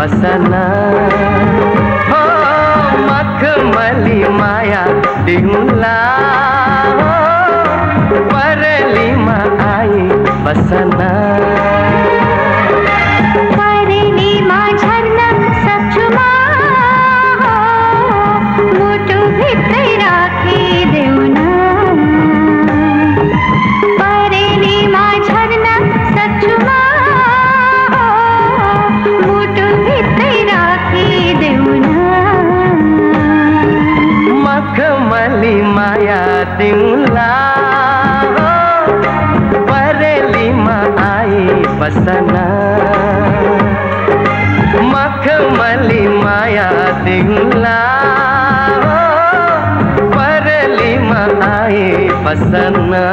बसना हो मखमली माया दिहुला परलीमा आई बसना परलीमा झर्न सक्छुमा मुटु भित्रै राखिदेऊ न परलीमा झर्न सक्छुमा मुटु भित्रै राखिदेऊ न मखमली माया दिहुला परलीमा आई बसना मखमली माया दिहुला परलीमा आई बसना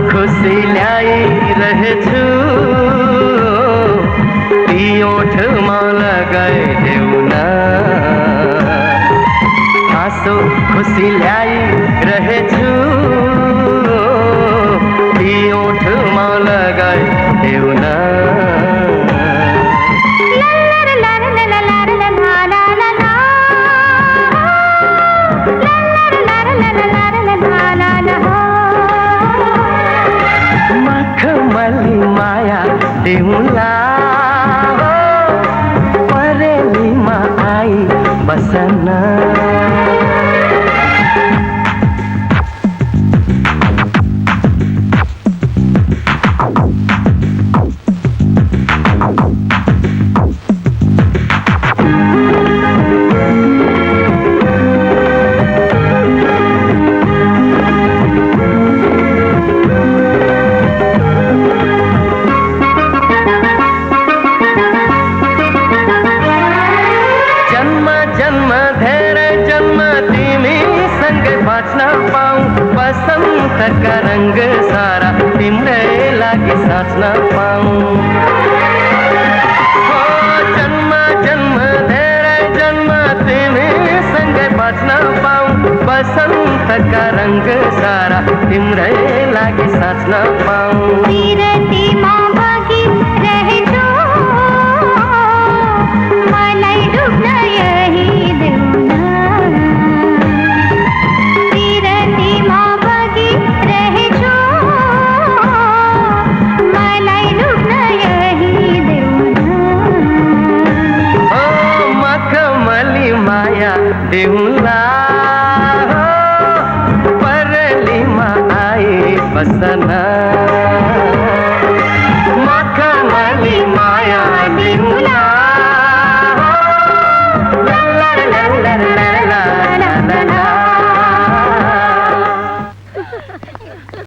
खुशी ल्याइरहेछु ती ओठमा लगाइदेऊ न हाँसो खुसी ल्याइरहेछु ती ओठमा लगाइदेऊ न मखमली माया दिहुला परलीमा आई बसना बाँच्न पाऊँ बसन्तका रंग सारा तिम्रै लागि साँच्न पाऊँ हो जन्म जन्म धेरै जन्म तिमीसँगै बाँच्न पाऊँ बसन्तका रंग सारा तिम्रै लागि साँच्न पाऊँ विरतीमा भागी रहेछु मलाई डुब्न यही देऊ न विरतीमा भागी रहेछु मलाई डुब्न यही देऊ न ओ मखमली माया दिहुला परलीमा आई बसना